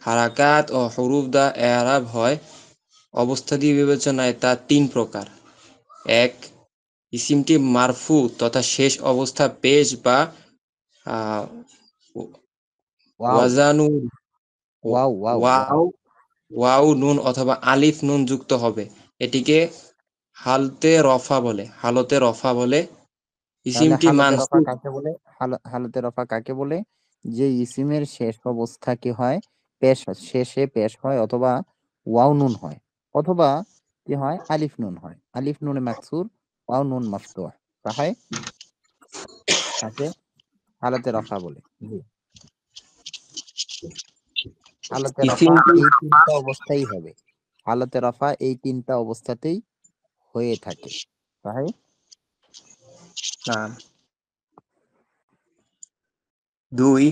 হারাকাত ও হুরুফ দ্বারা এরাব হয় অবস্থাদি বিবেচনায় তা 3 প্রকার। 1. ইসিমটি মারফু তথা শেষ অবস্থা পেশ বা আহ, ওয়াও ওয়াজানু ওয়াও ওয়াও ওয়াও ওয়াও ওয়াও নুন অথবা আলিফ নুন যুক্ত হবে, এটিকে হালতে রফা বলে। তাহলে ইসিমটি হালতে রফা মানসুব। কাকে বলে? হালতে রফা কাকে বলে? যে ইসিমের শেষ অবস্থা কি হয়? পেশ শেষে পেশ হয়, অথবা ওয়াও নুন হয়, অথবা কি হয়? আলিফ নুন হয়। আলিফ নুনে মাকসুর, ওয়াও নুন মাফতুহ, তাই তাকে হালতে রফা বলে। জি, হালতে রফা ইসিমটি এই তিনটা অবস্থাই হবে। হালতে রফা এই তিনটা অবস্থাতেই হয়ে থাকে, তাই। নাম। 2.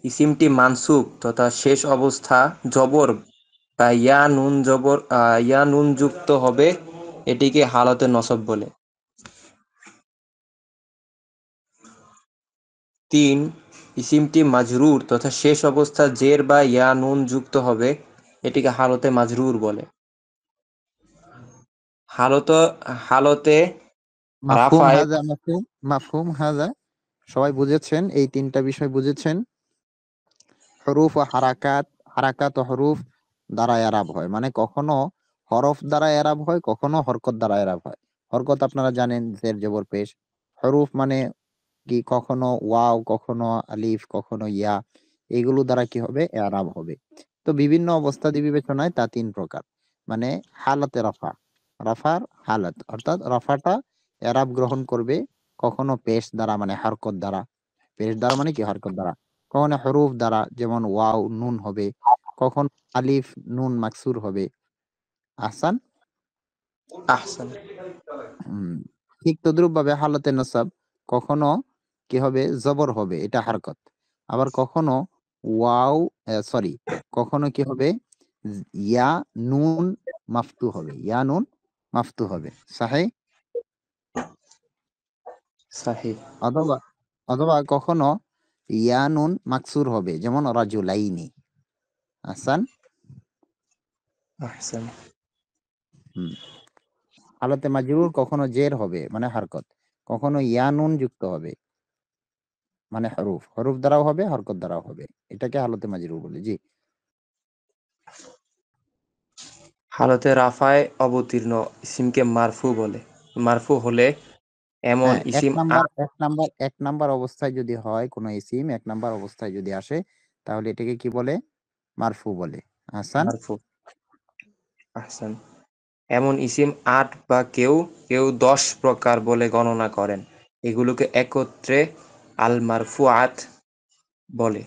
ইসিমটি মানসুব তথা শেষ অবস্থা জবর বা ইয়া নুন যুক্ত হবে, এটিকে হালতে নসব বলে। 3. ইসিমটি মাজরুর তথা শেষ অবস্থা জের বা ইয়া নুন যুক্ত হবে, এটিকে হালতে মাজরুর বলে। হালত হালতে মাফহুম রাফায় হাজা, মাফহুম মাফহুম হাজা, সবাই বুঝেছেন? এই তিনটা বিষয় বুঝেছেন? হরুফ ও হারাকাত, হারাকাত ও হরুফ দ্বারা এরাব হয়, মানে কখনো হরফ দ্বারা এরাব হয়, কখনো হরকত দ্বারা এরাব হয়। হরকত আপনারা জানেন, জের জবর পেশ। হরুফ মানে কি? কখনো ওয়াও, কখনো আলিফ, কখনো ইয়া, এগুলো দ্বারা কি হবে? এরাব হবে। তো বিভিন্ন অবস্থা বিবেচনায় তা 3 প্রকার। মানে হালাতে রফা, রফার হালাত অর্থাৎ রফাটা এরাব গ্রহণ করবে কখনো পেশ দ্বারা, মানে হরকত দ্বারা। পেশ দ্বারা মানে কি? হরকত দ্বারা। কখনো হরুফ দ্বারা, যেমন ওয়াও নুন হবে, কখন আলিফ নুন মাকসুর হবে। আহসান। আহসান। হুম, ঠিক তদ্রুপ ভাবে হালতে নসাব, কখনো কি হবে? জবর হবে, এটা হারকত। আবার কখনো ওয়াও, সরি, কখনো কি হবে? ইয়া নুন মাফতু হবে, ইয়া নুন মাফতু হবে, সাহে। সাহিহ। অথবা অথবা কখনো ইয়া নুন মাকসুর হবে, যেমন রাজুলাইনি। আহসান। আহসান। হুম, হালতে মাজরুর কখনো জের হবে, মানে হারকত, কখনো ইয়া নুন যুক্ত হবে, মানে হরুফ, হরুফ দ্বারাও হবে, হরকত দ্বারাও হবে। এটাকে হালতে মাজরুর বলে। জি। হালতে রাফায় অবতীর্ণ ইসিমকে মারফু বলে। মারফু হলে এমন হ্যাঁ, ইসিম এক নাম্বার অবস্থায় যদি হয় কোনো ইসিম, এক নাম্বার অবস্থায় যদি আসে, তাহলে এটাকে কি বলে? মারফু বলে। হাসান। মারফু। আহসান। এমন ইসিম 8 বা কেউ কেউ 10 প্রকার বলে গণনা করেন, এগুলোকে একত্রে আল মারফুআত বলে।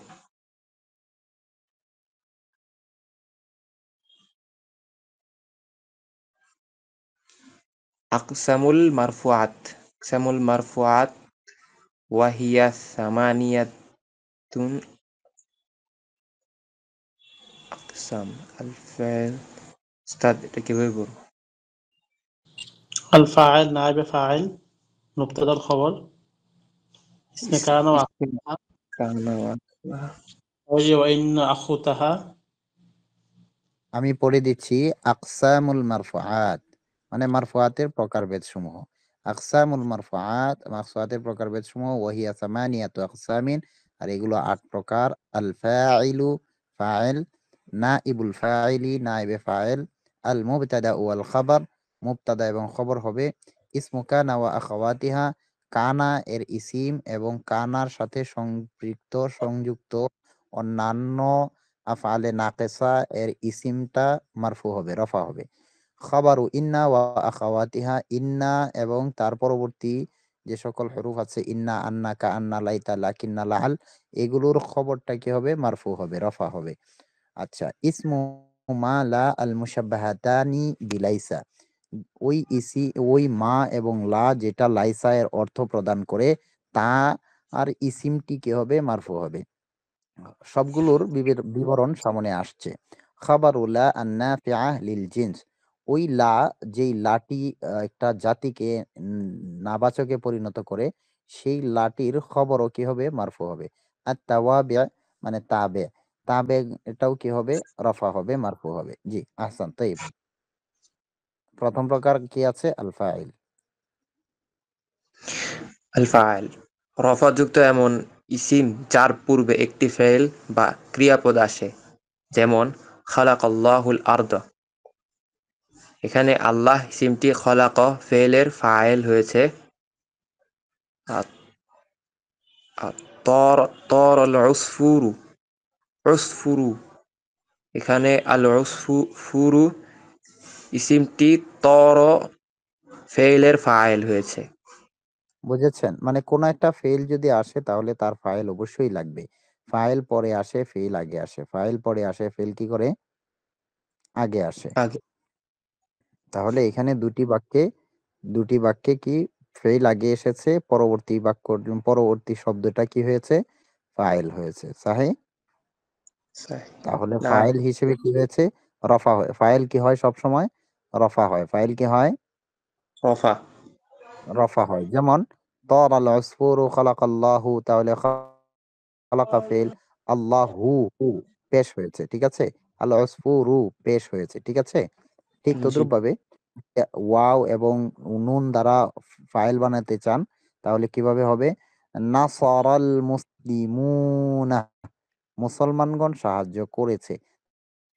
আকসামুল মারফুআত ওয়াহিয়া সামানিয়াতুন। আকসাম আল ফাইল। উস্তাদ, এটা কিভাবে বলবো? الفاعل نائب فاعل مبتدا الخبر اسم كان ইসিম وأخواتها কানা। وجه وإن أخوتها আমি পড়ে দিচ্ছি। আকসামুল মারফুআত মানে মারফুআতের প্রকারভেদ সমূহ। আকসামুল মারফুআত, মারফুআতের প্রকারভেদ সমূহ, ওয়াহিয়া সামানিয়াতু আকসামিন, আর এগুলো 8 প্রকার। আল ফাইলু, ফাইল, নাইবুল ফাইলি, নাইবে ফাইল, আল মুবতাদা ওয়াল খাবার, মুবতাদা এবং খবর হবে, ইসমু কানা ওয়া আখাওয়াতিহা, কানা এর ইসিম এবং কানার সাথে সম্পৃক্ত সংযুক্ত অন্যান্য আফআলে নাকেসা এর ইসিমটা মারফু হবে, রফা হবে। খাবারু ইন্না ওয়া আখাওয়াতিহা, ইন্না এবং তার পরবর্তী যে সকল হরুফ আছে, ইন্না, আন্না, কা আন্না, লাইতা, লাকিন্না, লাহাল, এগুলোর খবরটা কি হবে? মারফু হবে, রফা হবে। আচ্ছা, ইসমু মা লা আল মুশাব্বাহাতানি বিলাইসা, ওই মা এবং লা যেটা লাইসা এর অর্থ প্রদান করে, তা আর ইসিমটি কি হবে? মারফু হবে। সবগুলোর বিবরণ সামনে আসছে। খাবারুল্লাহ আন্নাফিআ লিল জিন্স, ওই লা, যেই লাটি একটা জাতিকে নাবাচকে পরিণত করে, সেই লাটির খবরও কি হবে? মারফু হবে। আর তাওয়াবে মানে তাবে, তাবে এটাও কি হবে? রফা হবে, মারফু হবে। জি, আহসান, তাইব। প্রথম প্রকার কি আছে? আল ফাইল। আল ফাইল রফাযুক্ত এমন ইসিম যার পূর্বে একটি ফেল বা ক্রিয়াপদ আসে, যেমন খালাকাল্লাহুল আরদ। এখানে আল্লাহ ইসিমটি খলাক ফেলের ফাইল হয়েছে। আর আর তর তর আল উসফুরু উসফুরু, এখানে আল উসফুরু ইসিমটি তর ফেলের ফাইল হয়েছে। বুঝেছেন? মানে কোনো একটা ফেল যদি আসে তাহলে তার ফাইল অবশ্যই লাগবে। ফাইল পরে আসে, ফেল আগে আসে। ফাইল পরে আসে, ফেল কি করে? আগে আসে। আগে তাহলে এখানে দুটি বাক্যে কি ফেল আগে এসেছে, পরবর্তী শব্দটা কি হয়েছে? ফাইল হয়েছে। সাহি? তাহলে না, ফাইল হিসেবে কি হয়েছে? রফা হয়। ফাইল কি হয় সব সময়? রফা হয়। ফাইল কি হয়? রফা। রফা হয়। যেমন তারাল উসফুরু খালাকাল্লাহু, তাহলে খালাকা ফেল, আল্লাহু হু পেশ হয়েছে। ঠিক আছে? আল উসফুরু পেশ হয়েছে। ঠিক আছে? ঠিক জি, তদ্রূপভাবে ওয়াও এবং নুন দ্বারা ফাইল বানাতে চান তাহলে কিভাবে হবে? নাসারাল মুসলিমুনা, মুসলমানগণ সাহায্য করেছে।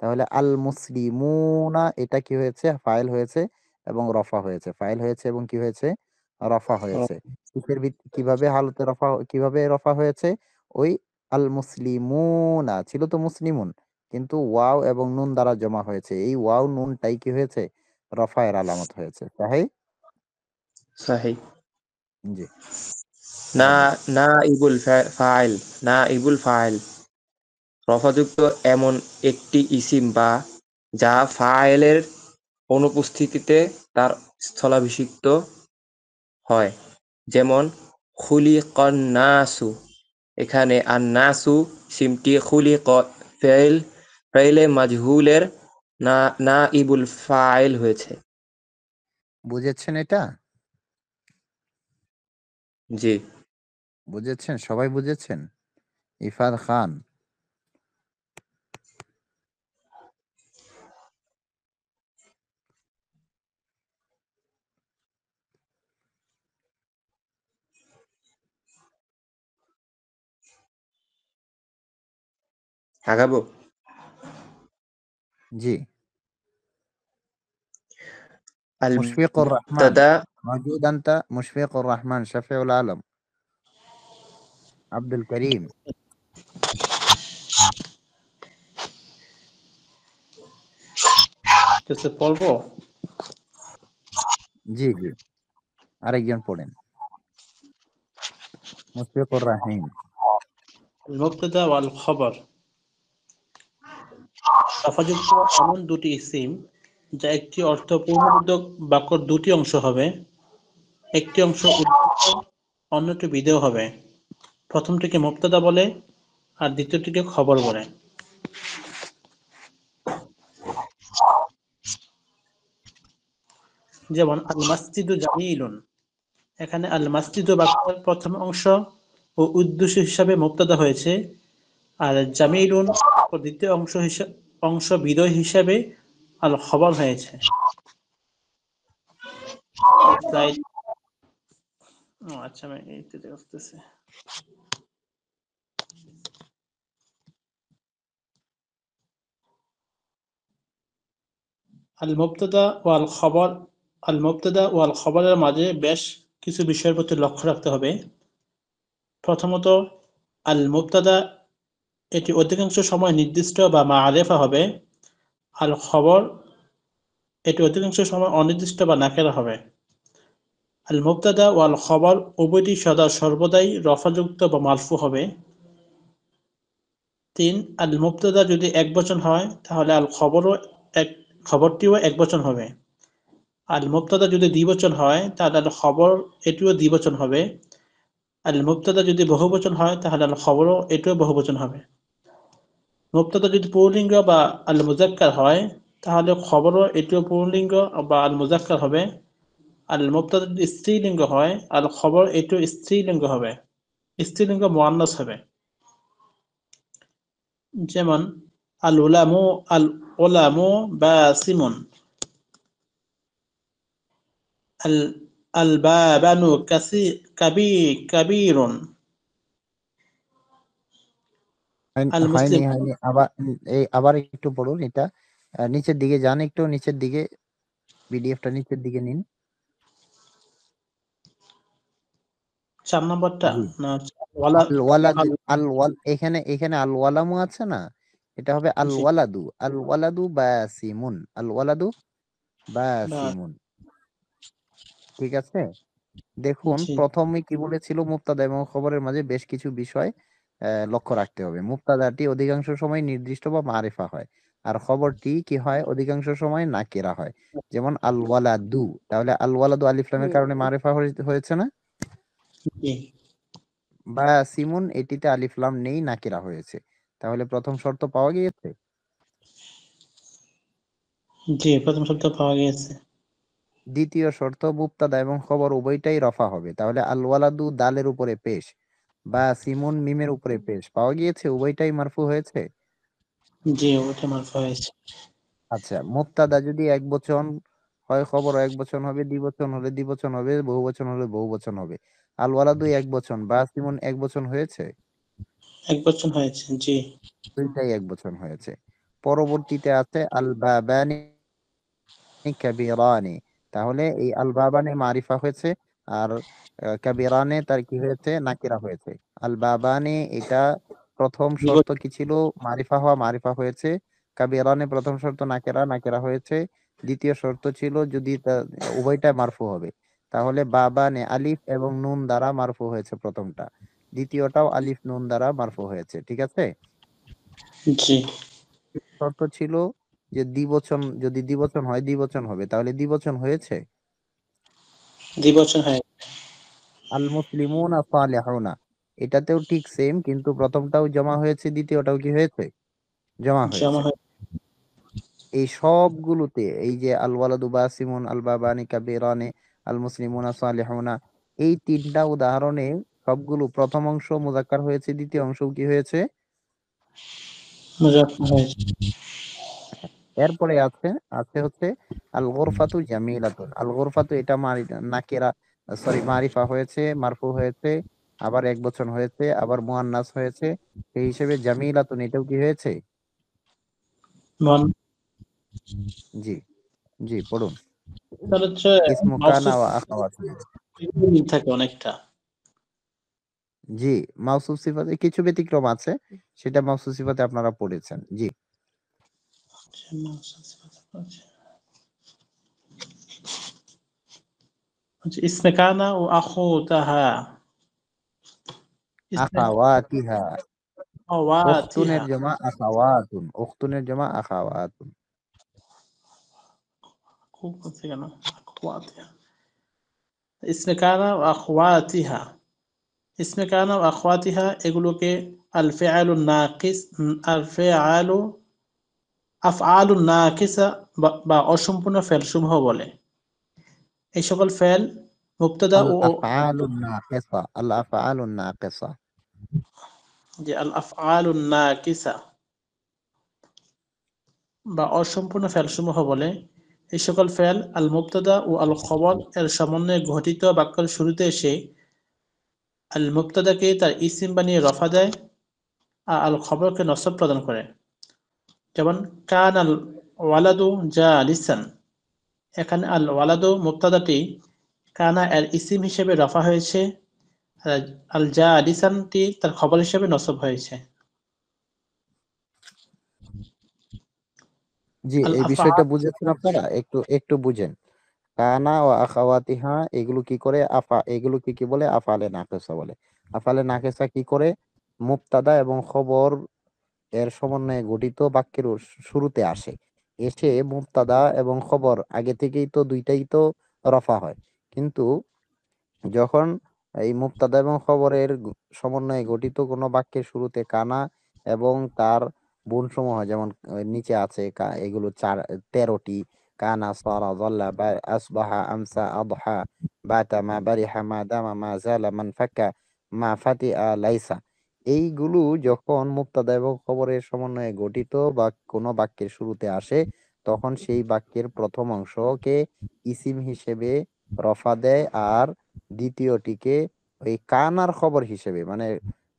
তাহলে আল মুসলিমুনা এটা কি হয়েছে? ফাইল হয়েছে এবং রফা হয়েছে। ফাইল হয়েছে এবং কি হয়েছে? রফা হয়েছে। কিভাবে হালতে রফা, কিভাবে রফা হয়েছে? ওই আল মুসলিমুনা ছিল তো মুসলিমুন, কিন্তু ওয়াও এবং নুন দ্বারা জমা হয়েছে। এই ওয়াও নুনটাই কি হয়েছে? রফায়ের আলামত হয়েছে। তাই সাহি। জি, না, পড়েন। না ইবুল ফাইল, না ইবুল ফাইল রফাযুক্ত এমন একটি ইসিম বা যা ফাইলের অনুপস্থিতিতে তার স্থলাভিষিক্ত হয়, যেমন খুলিকান নাসু। এখানে আন নাসু সিমটি খুলিক ফেইলে মাজহুলের না না ইবুল ফাইল হয়েছে। বুঝেছেন এটা? জি, বুঝেছেন? সবাই বুঝেছেন? ইফাদ খান। আগাবো। জি। আল মুশফিকুর রহমান, মুবতাদা মওজুদ আনতা? মুশফিকুর রহমান, শফিউল আলম, আব্দুল করিম। কিছু পড়বো? জি, জি। আরেকজন পড়েন। মুশফিকুর রাহিম। মুবতাদা ওয়াল খবর রফাযুক্ত এমন দুটি ইসিম যা একটি অর্থপূর্ণবোধক বাক্যর দুটি অংশ হবে। একটি অংশ উদ্দেশ্য, অন্যটি বিধেয় হবে। প্রথমটিকে মুবতাদা বলে আর দ্বিতীয়টিকে খবর বলে। যেমন আল মাসজিদু জামিলুন, এখানে আল মাসজিদু বাক্যের প্রথম অংশ ও উদ্দেশ্য হিসাবে মুবতাদা হয়েছে, আর জামিলুন ও দ্বিতীয় অংশ বিধেয় হিসাবে আল খবর হয়েছে। স্লাইড। আচ্ছা, আমি এইটা দেখতেছি। আল মুবতাদা ও আল খবর, আল মুবতাদা ও আল খবরের মাঝে বেশ কিছু বিষয়ের প্রতি লক্ষ্য রাখতে হবে। প্রথমত, আল মুবতাদা এটি অধিকাংশ সময় নির্দিষ্ট বা মা'রিফা হবে। আল খবর এটি অধিকাংশ সময় অনির্দিষ্ট বা নাকেরা হবে। আল মুবতাদা ও আল খবর উভয়টি সর্বদাই রফাযুক্ত বা মারফু হবে। ৩. আল মুবতাদা যদি একবচন হয় তাহলে আল খবরটিও একবচন হবে। আল মুবতাদা যদি দ্বিবচন হয় তাহলে আল খবর এটিও দ্বিবচন হবে। আল মুবতাদা যদি বহুবচন হয় তাহলে আল খবরও এটিও বহুবচন হবে। মুবতাদা যদি পুল্লিঙ্গ বা আল মুজাক্কার হয় তাহলে খবরও এটিও পুল্লিঙ্গ বা আল মুজাক্কার হবে। আল মুবতাদা যদি স্ত্রীলিঙ্গ হয় আল খবর এটিও স্ত্রীলিঙ্গ হবে, স্ত্রীলিঙ্গ মুআন্নাস হবে। যেমন আল উলামু বাসিমুন, আল আলবাবানু কাবীরুন, আল হয়নি মুসলিম। হয়নি আবার আবার একটু পড়ুন এটা। নিচের দিকে যান, একটু নিচের দিকে, পিডিএফটা নিচের দিকে নিন। 4 নম্বরটা জি, না? ওয়ালা আল ওয়ালাদ, আল আল ওয়াল, এখানে এখানে আল ওয়ালামু আছে না, এটা হবে আল জি ওয়ালাদু, আল ওয়ালাদু বাসিমুন, আল ওয়ালাদু বা বাসিমুন। ঠিক আছে, দেখুন জি প্রথমে কি বলেছিল, মুবতাদা এবং খবরের মাঝে বেশ কিছু বিষয় লক্ষ্য রাখতে হবে। মুবতাদাটি অধিকাংশ সময় নির্দিষ্ট বা মারিফা হয়, আর খবরটি কি হয়, অধিকাংশ সময় নাকিরা হয়। যেমন আল ওয়ালাদু, তাহলে আল ওয়ালাদু আলিফ লামের কারণে মারিফা হয়েছে না? জি বা সিমুন, এটিতে আলিফ লাম নেই, নাকিরা হয়েছে। তাহলে প্রথম শর্ত পাওয়া গিয়েছে। জি, প্রথম শব্দ পাওয়া গিয়েছে। দ্বিতীয় শর্ত, মুবতাদা এবং খবর উভয়টাই রফা হবে। তাহলে আল ওয়ালাদু দালের উপরে পেশ, বা সিমুন মিমের উপরে পেশ পাওয়া গিয়েছে, উভয়টাই মারফু হয়েছে। জি, ওটা মারফা হয়েছে। আচ্ছা, মুবতাদা যদি এক বচন হয়, খবর এক বচন হবে, দ্বিবচন হলে দ্বিবচন হবে, বহুবচন হলে বহুবচন হবে। আল ওয়ালাদু এক বচন, বা সিমুন এক বচন হয়েছে, এক বচন হয়েছে। জি দুইটাই এক বচন হয়েছে। পরবর্তীতে আছে আল বাবানি কাবিরানি, তাহলে এই আল বাবানে মারিফা হয়েছে, আর কাবিরানে তার কি হয়েছে, নাকিরা হয়েছে। আল বাবানে এটা প্রথম শর্ত কি ছিল, মারিফা হওয়া, মারিফা হয়েছে। কাবিরানে প্রথম শর্ত নাকেরা, নাকেরা হয়েছে। দ্বিতীয় শর্ত ছিল যদি উভয়টা মারফু হবে, তাহলে বাবানে আলিফ এবং নুন দ্বারা মারফু হয়েছে প্রথমটা, দ্বিতীয়টাও আলিফ নুন দ্বারা মারফু হয়েছে। ঠিক আছে, জি, শর্ত ছিল যে দ্বিবচন, যদি দ্বিবচন হয় দ্বিবচন হবে, তাহলে দ্বিবচন হয়েছে। দ্বিবচন হয়েছে। আল মুসলিমুনা সালিহুনা, এটাতেও ঠিক সেম, কিন্তু প্রথমটাও জমা হয়েছে, দ্বিতীয়টাও কি হয়েছে, জমা জমা হয়েছে। হয়ে এই সবগুলোতে এই যে আল ওয়ালাদু বাসিমুন, আল বাবানি কাবিরানে, আল মুসলিমুনা সালিহুনা, এই তিনটা উদাহরণে সবগুলো প্রথম অংশ মুজাক্কার হয়েছে, দ্বিতীয় অংশ কি হয়েছে। মুজাফফর হয়েছে। এরপরে আছে, আছে হচ্ছে আল গোরফাতু জামিলাতুন, আল গোরফাতু এটা নাকিরা, সরি মারিফা হয়েছে, মারফু হয়েছে, আবার এক বচন হয়েছে, আবার মুআন্নাস হয়েছে। সেই হিসেবে জামিলাতুন এটাও কি হয়েছে। মন জি, জি পড়ুন। তার হচ্ছে ইসমু কানা মাউসুফ ওয়া আখাওয়াতু। মিল থাকে অনেকটা। জি, মাউসুফ সিফাতে কিছু ব্যতিক্রম আছে, সেটা মাউসুফ সিফাতে আপনারা পড়েছেন। জি, ইসমে কানা ও আখুতাহা, ইসমে আখাওয়াতিহা, উখতুনের আওয়াতিহা, জমা আখাওয়াতুন, উখতুনের জমা আখাওয়াতুন। খুব হচ্ছে কেন আখওয়াতিহা, ইসমে কানা ও আখওয়াতিহা, ইসমে কানা ও আখওয়াতিহা এগুলোকে আল ফিআলুন নাকিস, আল ফিআলু আফআলুন নাকিসা বা অসম্পূর্ণ ফেলসমূহ বলে। এই সকল ফেল মুবতাদা আল ও আফআলুন নাকিসা, আল আফআলুন নাকিসা। যে আল আফআলুন নাকিসা বা অসম্পূর্ণ ফেলসমূহ বলে। এই সকল ফেল আল মুবতাদা ও আল খবর এর সমন্বয়ে গঠিত বাক্যের শুরুতে এসে আল মুবতাদাকে তার ইসিম বানিয়ে রফা দেয় আর আল খবরকে নসব প্রদান করে। যেমন কান আল ওয়ালাদু জালিসান, এখানে আল ওয়ালাদু মুবতাদাটি কানা এর ইসিম হিসেবে রফা হয়েছে, আর আল জালিসানটি তার খবর হিসেবে নসব হয়েছে। জি, আল এই আফআল বিষয়টা বুঝেছেন আপনারা, একটু একটু বুঝেন। কানা ও আখাওয়াতিহা এগুলো কি করে, এগুলো কি কি বলে, আফালে নাকেসা বলে। আফালে নাকেসা কি করে, মুবতাদা এবং খবর এর সমন্বয়ে গঠিত বাক্যের শুরুতে আসে, এসে মুবতাদা এবং খবর আগে থেকেই তো দুইটাই তো রফা হয়, কিন্তু যখন এই মুবতাদা এবং খবরের সমন্বয়ে গঠিত কোনো বাক্যের শুরুতে কানা এবং তার গুণসমূহ, যেমন নিচে আছে এগুলো 13টি, কানা সারা যাল্লা বা আসবাহা আমসা আদহা বাতা মা বারিহা মা দামা মা জালা মান ফাক্কা মা ফাতিআ লাইসা, এইগুলো যখন মুবতাদা এবং খবরের সমন্বয়ে গঠিত বা কোনো বাক্যের শুরুতে আসে, তখন সেই বাক্যের প্রথম অংশকে ইসিম হিসেবে রফা দেয়, আর দ্বিতীয়টিকে ওই কানার খবর হিসেবে, মানে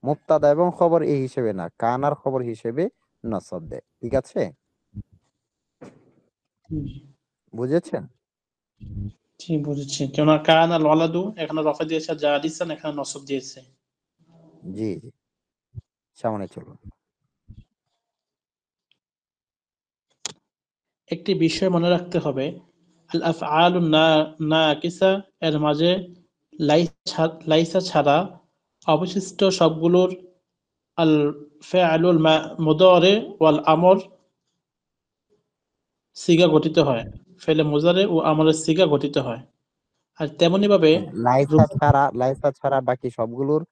মুবতাদা এবং খবর এই হিসেবে না, কানার খবর হিসেবে নসব দেয়। ঠিক আছে, বুঝেছেন? জি বুঝেছি। কেননা কান আল ওয়ালাদু এখানে রফা দিয়েছে, জালিসান এখানে নসব দিয়েছে। জি জি, সামনে চলুন। একটি বিষয় মনে রাখতে হবে, আল আফআলুন নাকিসা এর মাঝে লাইসা ছাড়া অবশিষ্ট সবগুলোর আল ফেআলুল মুদারে ওয়াল আমর সিগা গঠিত হয়। ফেলে মুজারে ও আমরের সিগা গঠিত হয়। আর তেমনি ভাবে লাইসা ছাড়া বাকি সবগুলোর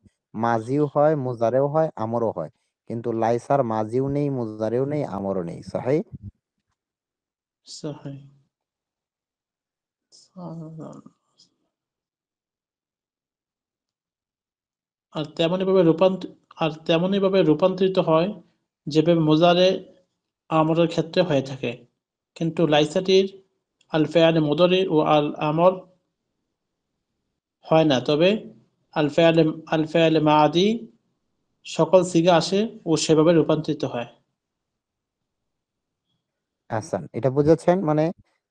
মাজিও হয়, মুজারেও হয়, আমরও হয়, কিন্তু লাইসার মাজিও নেই, মুজারেও নেই, আমরও নেই। সহি। আর তেমনি ভাবে রূপান্তরিত হয় যেভাবে মুজারে আমরের ক্ষেত্রে হয়ে থাকে, কিন্তু লাইসাটির আল ফেআলে মুদারি ও আল আমর হয় না। তবে আল ফেআলে মাদি সকল সিগা আসে ও সেভাবে রূপান্তরিত হয়। আহসান, এটা বুঝেছেন? মানে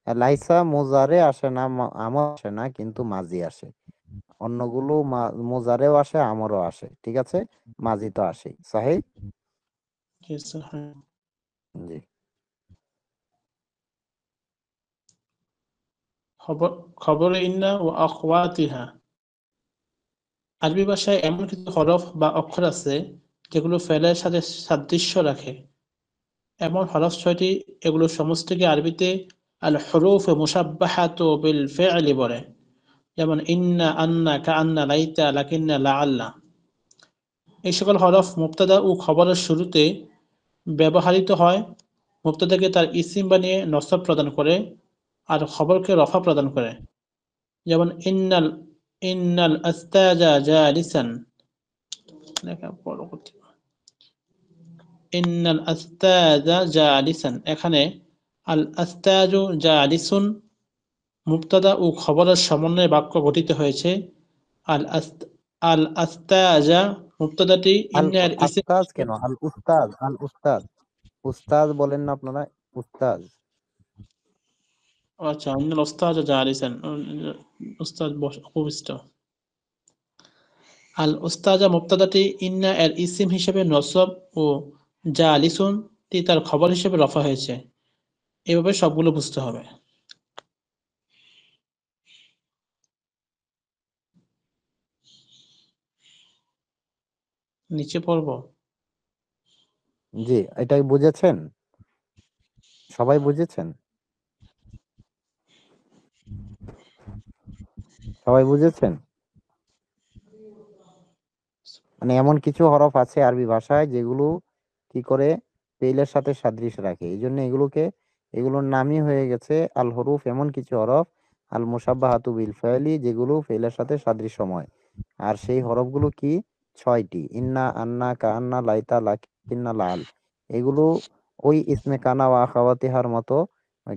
লাইসা মুজারে আসে না, আমর আসে না, কিন্তু মাজি আসে। অন্যগুলো মুজারেও আসে, আমরও আসে। ঠিক আছে, মাজি তো আসেই। সহি। জি। খবরে ইন্না ও আখওয়াতিহা, আরবি ভাষায় এমন কিছু হরফ বা অক্ষর আছে যেগুলো ফেলের সাথে সাদৃশ্য রাখে। এমন হরফ ছয়টি, এগুলো সমষ্টিকে আরবিতে আল হুরুফ মুশাব্বাহাতু বিল ফি'লি বলে। যেমন ইন্না, আন্না, কাআন্না, লাইতা, লাকিন্না, লাআল্লা। এই সকল হরফ মুবতাদা ও খবরের শুরুতে ব্যবহৃত হয়। মুবতাদাকে তার ইসিম বানিয়ে নসব প্রদান করে, আর খবরকে রফা প্রদান করে। যেমন ইন্নাল আস্তাজা জালিসান, লেখা বড় করতে হবে। ইন্নাল আস্তাজা জালিসান, এখানে আল আস্তাজু জালিসুন মুবতাদা ও খবরের সমন্বয়ে বাক্য গঠিত হয়েছে। আল আস্তাজা মুবতাদাটি আল ইন্নার ইসিম। আস্তাজ কেন, আল উস্তাজ, আল উস্তাজ। উস্তাজ বলেন না আপনারা? উস্তাজ। আচ্ছা, ইন্নাল উস্তাজা জালিসান, উস্তাদ উপবিষ্ট। আল উস্তাজা মুবতাদাটি ইন্না এর ইসিম হিসেবে নসব ও জালিসুন টি তার খবর হিসেবে রফা হয়েছে। এভাবে সবগুলো বুঝতে হবে। নিচে পড়ব। জি, এটাই বুঝেছেন? সবাই বুঝেছেন? সবাই বুঝেছেন? মানে এমন কিছু হরফ আছে আরবি ভাষায় যেগুলো কি করে ফেইলের সাথে সাদৃশ্য রাখে, এই জন্য এগুলোর নামই হয়ে গেছে আল হরুফ। এমন কিছু হরফ আল মুসাব্বাহাতু বিল ফাইলি, যেগুলো ফেইলের সাথে সাদৃশ্যময়। আর সেই হরফগুলো কি? 6টি। ইন্না, আন্না, কান্না, লাইতা, লাকিন্না, লাল। এগুলো ওই ইসমে কানা ওয়া আখাওয়াতিহার মতো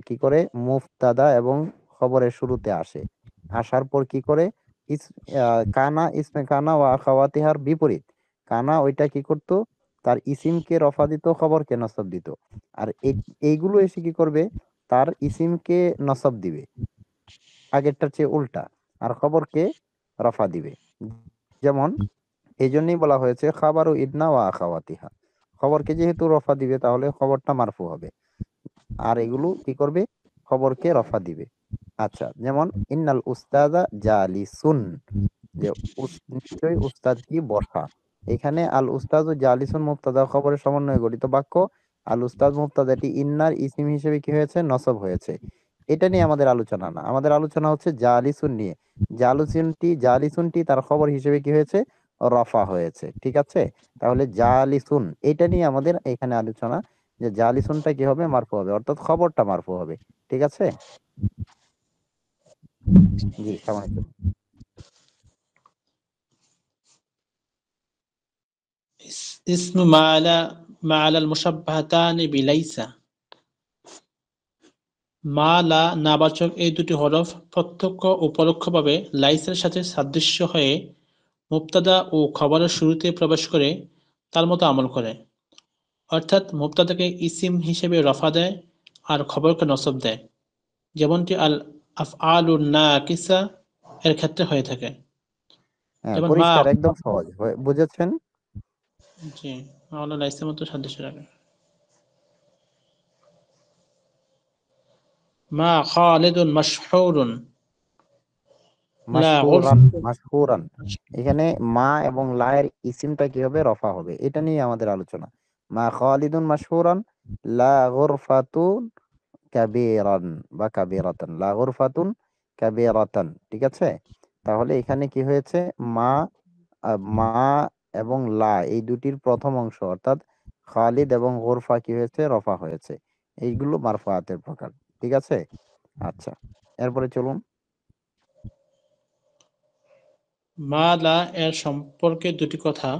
কি করে মুফতাদা এবং খবরের শুরুতে আসে। আসার পর কি করে কানা, ইসমে কানা ওয়া আখাওয়াতিহার বিপরীত। কানা ওইটা কি করতো, তার ইসিমকে রফা দিত, খবরকে নসব দিত। আর এইগুলো এসে কি করবে, তার ইসিমকে নসব দিবে, আগেরটার চেয়ে উল্টা, আর খবরকে রফা দিবে। যেমন এই জন্যই বলা হয়েছে খাবারু ইদনা ওয়া আখাওয়াতিহা। খবরকে যেহেতু রফা দিবে, তাহলে খবরটা মারফু হবে, আর এগুলো কি করবে, খবরকে রফা দিবে। আচ্ছা, যেমন ইন্নাল উস্তাদা জালিসুন, যে নিশ্চয়ই উস্তাদ কি বসা। এখানে আল উস্তাদ ও জালিসুন মুবতাদা খবরের সমন্বয়ে গঠিত বাক্য। আল উস্তাদ মুবতাদাটি ইন্নার ইসিম হিসেবে কি হয়েছে, নসব হয়েছে। এটা নিয়ে আমাদের আলোচনা না, আমাদের আলোচনা হচ্ছে জালিসুন নিয়ে। জালিসুনটি তার খবর হিসেবে কি হয়েছে, রফা হয়েছে। ঠিক আছে, তাহলে জালিসুন এটা নিয়ে আমাদের এখানে আলোচনা, যে জালিসুনটা কি হবে, মারফু হবে, অর্থাৎ খবরটা মারফু হবে। ঠিক আছে। জি, সালামালাইকুম। ইসমু মা'আলাল মুশাব্বাহাতানি বিলাইসা। মা, লা, নাবাচক এই দুটি হরফ প্রত্যক্ষ ও পরোক্ষভাবে লাইসের সাথে সাদৃশ্য হয়ে মুবতাদা ও খবরের শুরুতে প্রবেশ করে তার মতো আমল করে। অর্থাৎ মুবতাদাকে ইসিম হিসেবে রফা দেয় আর খবরকে নসব দেয়, যেমনটি আল আফআলুন নাকিসা এর ক্ষেত্রে হয়ে থাকে। হ্যাঁ, যেমন মা, পরিষ্কার, একদম সহজ বুঝেছেন? জি, মাওলানা লাইসের মতো সাদৃশ্য রাখে। মা খালিদুন মাশহুরুন লা মাশহুরান, গুরফাতুন। মাশহুরান। এখানে মা এবং লায়ের ইসিমটা কিভাবে রফা হবে এটা নিয়ে আমাদের আলোচনা। মা খালিদুন মাশহুরান লা গুরফাতুন কাবীরান বা কাবীরাতান, লা গুরফাতুন কাবীরাতান, ঠিক আছে? তাহলে এখানে কি হয়েছে? মা মা এবং লা এই দুটির প্রথম অংশ অর্থাৎ খালিদ এবং গুরফা কি হয়েছে? রফা হয়েছে। এইগুলো মারফুআতের প্রকার, ঠিক আছে? আচ্ছা, এরপরে চলুন। মা, লা এর সম্পর্কে দুটি কথা।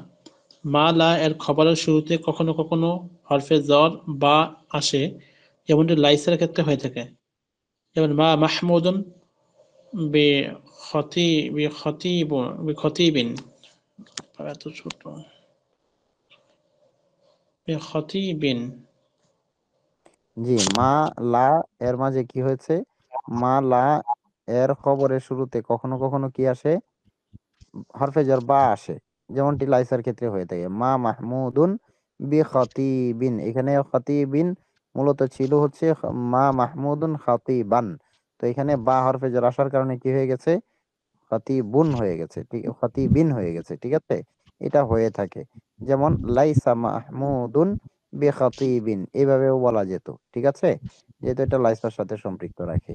মা, লা এর খবরের শুরুতে কখনো কখনো হরফে জর বা আসে, যেমনটি লাইসের ক্ষেত্রে হয়ে থাকে। যেমন মা মাহমুদুন বে খতিবিন, এত ছোট, বে খতিবিন। জি, মা লা এর মাঝে কি হয়েছে? মা লা এর খবরের শুরুতে কখনো কখনো কি আসে? হরফে জর বা আসে, যেমনটি লাইসার ক্ষেত্রে হয়ে থাকে। মা মাহমুদুন বি খতিবিন, এখানে খতিবিন মূলত ছিল হচ্ছে মা মাহমুদুন খতিবান। তো এখানে বা হরফে জর আসার কারণে কি হয়ে গেছে? খতিবুন হয়ে গেছে, ঠিক, খতিবিন হয়ে গেছে, ঠিক আছে? এটা হয়ে থাকে। যেমন লাইসা মাহমুদুন বি খতিবিন, এইভাবেও বলা যেত, ঠিক আছে? যেহেতু এটা লাইসার সাথে সম্পৃক্ত রাখে।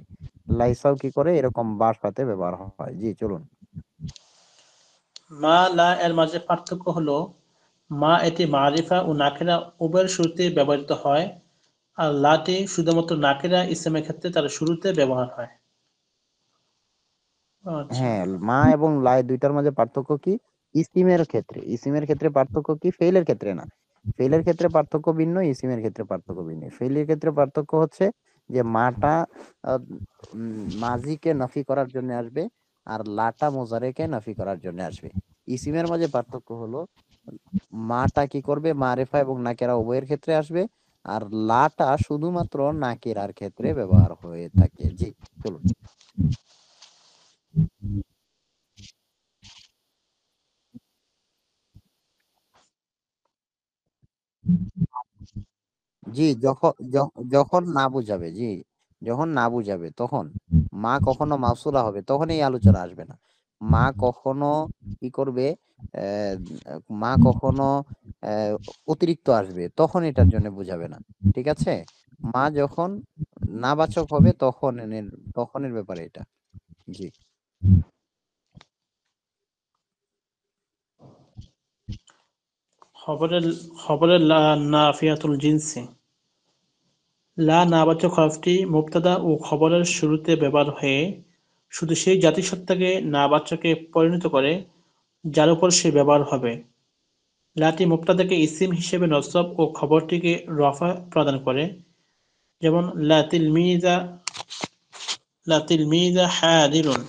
লাইসাও কি করে? এরকম বার সাথে ব্যবহার হয়। জি, চলুন। মা, লা এর মাঝে পার্থক্য হলো মা এটি মারিফা ও নাকিরা উভয়ের শুরুতে ব্যবহৃত হয়, আর লাটি শুধুমাত্র নাকিরা ইসমের ক্ষেত্রে তার শুরুতে ব্যবহার হয়। আচ্ছা, হ্যাঁ, মা এবং লাই দুইটার মাঝে পার্থক্য কি? ইসিমের ক্ষেত্রে, ইসিমের ক্ষেত্রে পার্থক্য কি? ফেইলের ক্ষেত্রে না। ফেইলের ক্ষেত্রে পার্থক্য ভিন্ন, ইসিমের ক্ষেত্রে পার্থক্য ভিন্ন। ফেইলের ক্ষেত্রে পার্থক্য হচ্ছে যে মাটা আহ, মাজিকে নফি করার জন্য আসবে, আর লাটা মোজারেকে নফি করার জন্য আসবে। ইসিমের মাঝে পার্থক্য হলো মাটা কি করবে? মারেফা এবং নাকেরা উভয়ের ক্ষেত্রে আসবে, আর লাটা শুধুমাত্র নাকিরার ক্ষেত্রে ব্যবহার হয়ে থাকে। জি, চলুন। জি, যখন না বুঝাবে, জি, যখন না বুঝাবে তখন মা কখনো মাউসুলা হবে, তখন এই আলোচনা আসবে না। মা কখনো কি করবে? আহ, মা কখনো আহ, অতিরিক্ত আসবে, তখন এটার জন্য বুঝাবে না, ঠিক আছে? মা যখন নাবাচক হবে তখনের ব্যাপারে এটা। জি, খবরের খবরের লা নাফিয়াতুল জিনসি। লা নাবাচক হরফটি মুবতাদা ও খবরের শুরুতে ব্যবহার হয়ে শুধু সেই জাতিসত্তাকে নাবাচকে পরিণত করে যার উপর সে ব্যবহার হবে। লাটি মুবতাদাকে ইসিম হিসেবে নসব ও খবরটিকে রফা প্রদান করে, যেমন লা তিলমিজা হাদিরুন।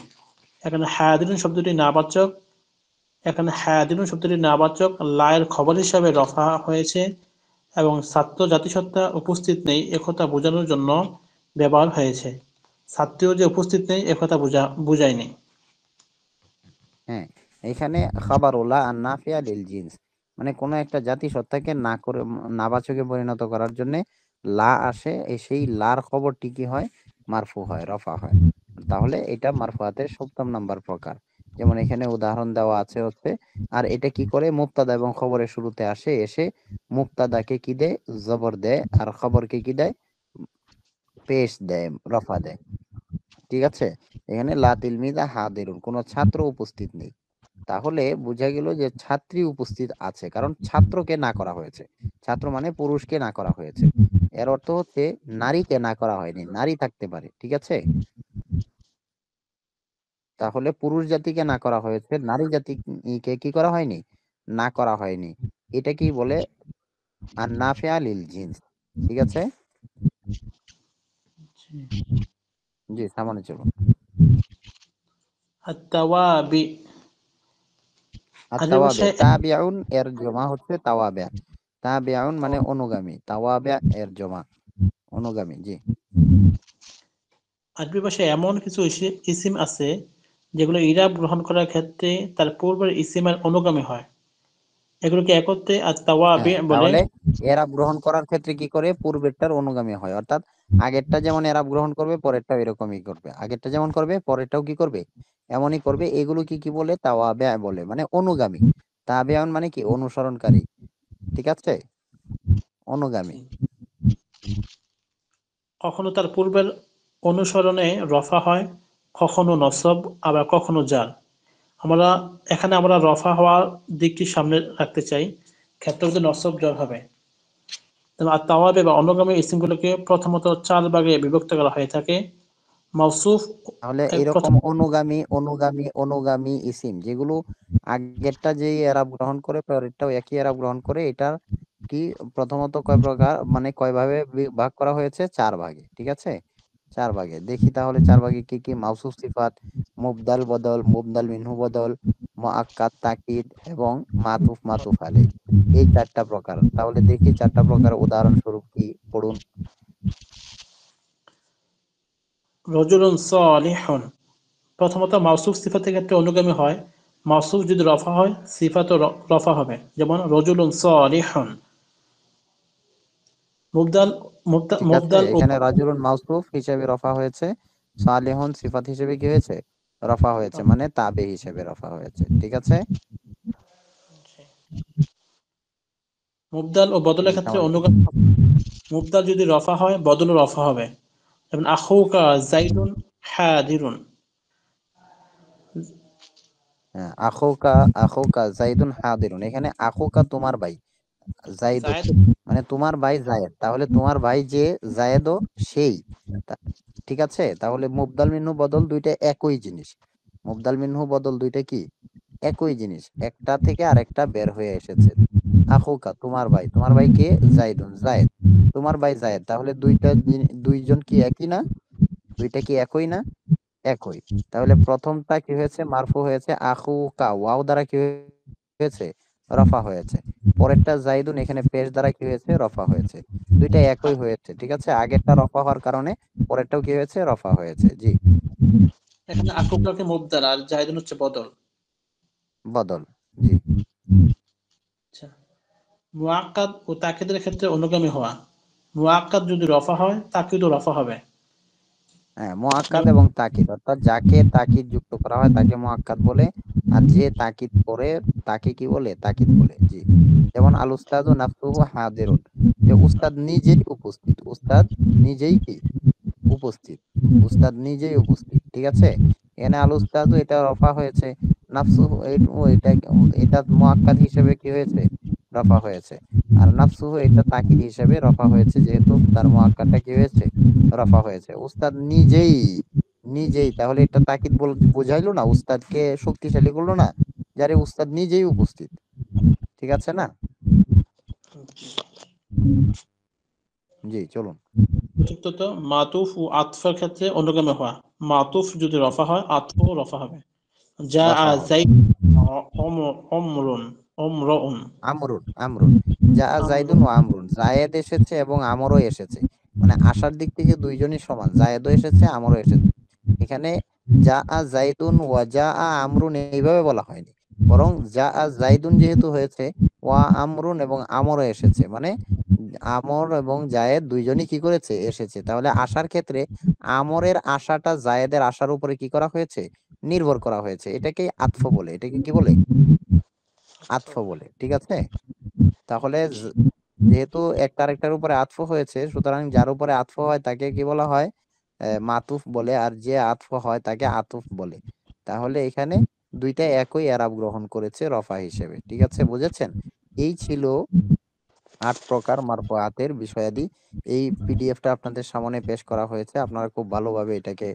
এখানে হাদিরুন শব্দটি নাবাচক, লায়ের খবর হিসাবে রফা হয়েছে এবং ছাত্র জাতিসত্তা উপস্থিত নেই একথা বোঝানোর জন্য ব্যবহার হয়েছে। ছাত্রীও যে উপস্থিত নেই একথা বুঝায়নি। হ্যাঁ, এখানে খাবারুল্লাহ আর নাফিয়া লিল জিন্স, মানে কোনো একটা জাতিসত্তাকে না করে নাবাচকে পরিণত করার জন্য লা আসে, সেই লার খবরটি কি হয়? মারফু হয়, রফা হয়। তাহলে এটা মারফুয়াতের ৭ম নাম্বার প্রকার। যেমন এখানে উদাহরণ দেওয়া আছে হচ্ছে, আর এটা কি করে? মুবতাদা এবং খবরের শুরুতে আসে, এসে মুবতাদাকে কি দেয়? জবর দেয়, আর খবরকে কি দেয়? পেশ দেয়, রফা দেয়, ঠিক আছে? এখানে লা তিলমিজা হাদিরুন, কোনো ছাত্র উপস্থিত নেই। তাহলে বোঝা গেল যে ছাত্রী উপস্থিত আছে, কারণ ছাত্রকে না করা হয়েছে। ছাত্র মানে পুরুষকে না করা হয়েছে। এর অর্থ হচ্ছে নারীকে না করা হয়নি, নারী থাকতে পারে, ঠিক আছে? তাহলে পুরুষ জাতিকে না করা হয়েছে, নারী জাতিকে কি করা হয়নি? না করা হয়নি। এটাকেই বলে আর নাফিয়া লিল জিন্স। ঠিক আছে, জি সামনে চলুন। আত-তাওয়াবি আর আরবি তাওয়াবে, ভাষায় তাবিউন এর জমা হচ্ছে তাওয়াবে। তাবিউন মানে অনুগামী, তাওয়াবে এর জমা অনুগামী। জি আরবি ভাষায় এমন কিছু ইসিম আছে যেগুলো ইরাব গ্রহণ করার ক্ষেত্রে তার পূর্বের ইসিমের অনুগামী হয়। এগুলোকে একত্রে আত-তাওয়াবি হ্যাঁ, বলে। তাহলে এরাব গ্রহণ করার ক্ষেত্রে কি করে, পূর্বেরটার অনুগামী হয়, অর্থাৎ আগেরটা যেমন এরাব গ্রহণ করবে পরেরটাও এরকমই করবে, আগেরটা যেমন করবে পরেরটাও কি করবে, এমনই করবে। এগুলো কি কি বলে, তাওয়াবে বলে, মানে অনুগামী। তাবিউন মানে কি, অনুসরণকারী। ঠিক আছে, অনুগামী। কখনো তার পূর্বের অনুসরণে রফা হয়, কখনো নসব, আবার কখনো জার। আমরা রফা হওয়ার দিকটি সামনে রাখতে চাই, ক্ষেত্রগুলো নসব জ্বর হবে। আর তাওয়াবে বা অনুগামী ইসিমগুলোকে প্রথমত 4 ভাগে বিভক্ত করা হয়ে থাকে। মাউসুফ তাহলে প্রথম এরকম অনুগামী অনুগামী অনুগামী ইসিম যেগুলো আগেরটা যেই এরাব গ্রহণ করে পরেরটাও একই এরাব গ্রহণ করে, এটার কি প্রথমত কয় প্রকার, মানে কয় ভাবে ভাগ করা হয়েছে, 4 ভাগে। ঠিক আছে, 4 ভাগে দেখি তাহলে। 4 ভাগে কি কি, মাউসুফ সিফাত, মুবদাল বদল, মুবদাল মিনহু বদল, মুআক্কাদ তাকিদ এবং মাতুফ মাতুফ আলাই। এই 4টা প্রকার। তাহলে দেখি 4টা প্রকার উদাহরণস্বরূপ কি, পড়ুন। রজুলুন সালিহুন, প্রথমত মাউসুফ সিফাতের ক্ষেত্রে অনুগামী হয়। মাউসুফ যদি রফা হয় সিফাতও রফা হবে, যেমন রজুলুন সালিহুন। মুবদাল ঠিক আছে, মুবদাল ও এখানে রাজুলুন মাউসুফ হিসেবে রফা হয়েছে, সালেহুন সিফাত হিসেবে কি হয়েছে, রফা হয়েছে, মানে তাবে হিসেবে রফা হয়েছে। ঠিক আছে, মুবদাল ও বদলের জি ক্ষেত্রে সামান্য চলুন। অনুগামী হবে। মুবদাল যদি রফা হয় বদলও রফা হবে, যেমন আখুকা জাইদুন হাদিরুন। হ্যাঁ, আখুকা, আখুকা জাইদুন হাদিরুন, এখানে আখুকা তোমার ভাই, জাইদুন জায়েদ মানে তোমার ভাই জায়েদ, তাহলে তোমার ভাই যে জায়েদও সেই। তা- ঠিক আছে, তাহলে মুবদাল মিনহু বদল দুইটা একই জিনিস। মুবদাল মিনহু বদল দুইটা কি, একই জিনিস, একটা থেকে আরেকটা বের হয়ে এসেছে। আখুকা তোমার ভাই, তোমার ভাই কে, জাইদুন জায়েদ, তোমার ভাই জায়েদ, তাহলে দুইজন কি একই না, দুইটা কি একই না, একই। তাহলে প্রথমটা কি হয়েছে, মারফু হয়েছে, আখুকা ওয়াও দ্বারা কি হয়েছে, রফা হয়েছে। পরেরটা জাইদুন এখানে পেশ দ্বারা কি হয়েছে, রফা হয়েছে। দুইটা একই হয়েছে। ঠিক আছে, আগেরটা রফা হওয়ার কারণে পরেরটাও কি হয়েছে, রফা হয়েছে। জি এখানে আকুকাকে মুবদাল আর জাহিদুন হচ্ছে বদল। বদল। জি আচ্ছা, মুআক্কাদ ও তাকিদের ক্ষেত্রে অনুগামী হওয়া। মুআক্কাদ যদি রফা হয় তাকিদও রফা হবে। হ্যাঁ, মুআক্কাদ এবং তাকিদ, অর্থাৎ যাকে তাকিদ যুক্ত করা হয় তাকে মুআক্কাদ বলে, আর যে তাকিদ করে তাকে কি বলে, তাকিদ বলে। জি যেমন আল উস্তাদু নাফসুহু হাদিরুন, যে উস্তাদ নিজেই উপস্থিত, উস্তাদ নিজেই কি উপস্থিত, উস্তাদ নিজেই উপস্থিত। ঠিক আছে, এখানে আল উস্তাদু এটা রফা হয়েছে, নাফসুহু এটা এটা মুআক্কাদ হিসেবে কি হয়েছে, রফা হয়েছে। আর নাফসুহু এটা তাকিদ হিসেবে রফা হয়েছে, যেহেতু তার মুআক্কাদটা কি হয়েছে, রফা হয়েছে। উস্তাদ নিজেই, নিজেই, তাহলে এটা তাকিদ বোঝাইলো না, উস্তাদকে শক্তিশালী করলো না, যারে উস্তাদ নিজেই উপস্থিত। ঠিক আছে না, জি চলুন। চতুর্থত মাতুফ ও আতফের ক্ষেত্রে অনুগামী হওয়া। মাতুফ যদি রফা হয় আতফও রফা হবে। যা রফা হবে। জাইদ অমরুন অমরুন। আমরুন, আমরুন, যা জাইদুন ও আমরুন, জায়েদ এসেছে এবং আমরও এসেছে, মানে আসার দিক থেকে দুইজনই সমান, জায়েদও এসেছে আমরও এসেছে। এখানে যা জাইদুন ওয়া যা আমরুন এইভাবে বলা হয়নি, বরং যা জাইদুন যেহেতু হয়েছে, ওয়া আমরুন এবং আমরও এসেছে, মানে আমর এবং জায়েদ দুইজনই কি করেছে, এসেছে। তাহলে আসার ক্ষেত্রে আমরের আশাটা জায়েদের আশার উপরে কি করা হয়েছে, নির্ভর করা হয়েছে। এটাকে আতফ বলে, এটাকে কি বলে, আতফ বলে। ঠিক আছে, তাহলে যেহেতু একটা আরেকটার উপরে আতফ হয়েছে, সুতরাং যার উপরে আতফ হয় তাকে কি বলা হয়, মাতুফ বলে, আর যে আতফ হয় তাকে আতুফ বলে। তাহলে এখানে দুইটা একই এরাব গ্রহণ করেছে রফা হিসেবে। ঠিক আছে, বুঝেছেন। এই ছিল 8 প্রকার মারফুআতের বিষয়াদি। এই পিডিএফটা আপনাদের সামনে পেশ করা হয়েছে, আপনারা খুব ভালোভাবে এটাকে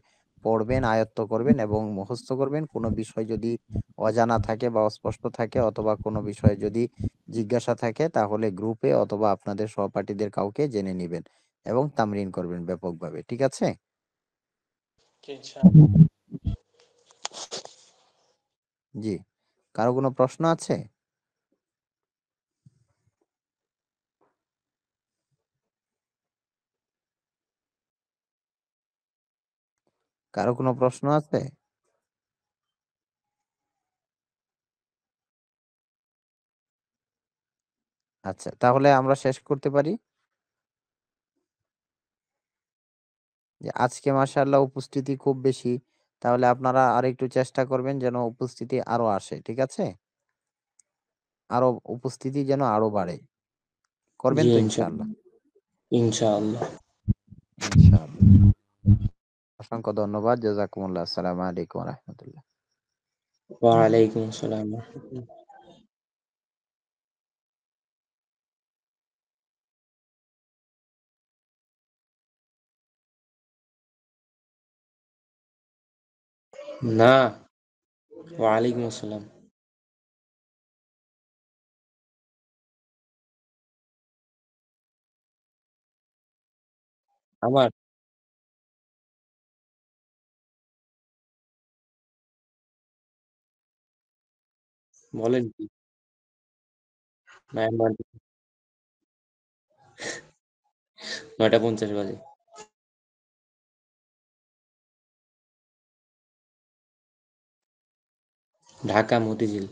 পড়বেন, আয়ত্ত করবেন এবং মুখস্থ করবেন। কোনো বিষয় যদি অজানা থাকে বা অস্পষ্ট থাকে অথবা কোনো বিষয়ে যদি জিজ্ঞাসা থাকে তাহলে গ্রুপে অথবা আপনাদের সহপাঠীদের কাউকে জেনে নিবেন এবং তামরিন করবেন ব্যাপকভাবে। ঠিক আছে? জি। কারো কোনো প্রশ্ন আছে? কারো কোনো প্রশ্ন আছে? আচ্ছা, তাহলে আমরা শেষ করতে পারি? যে আজকে মাশাআল্লাহ উপস্থিতি খুব বেশি। তাহলে আপনারা আরেকটু চেষ্টা করবেন যেন উপস্থিতি আরো আসে। ঠিক আছে? আরো উপস্থিতি যেন আরো বাড়ে। করবেন জি তো ইনশাআল্লাহ? ইনশাআল্লাহ। ইনশাআল্লাহ। ইনশাআল্লাহ। অসংখ্য ধন্যবাদ। জাযাকুমুল্লাহ। আসসালামু আলাইকুম ওয়া রাহমাতুল্লাহ। ওয়ালাইকুম আসসালাম ওয়া রাহমাতুল্লাহ। না, ওয়ালাইকুম আসসালাম। আমার বলেন কি? না, আমার ৯টা ৫০ বাজে। ঢাকা মতিঝিল।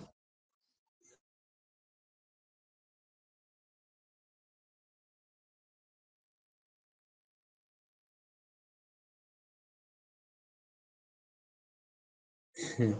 হুম।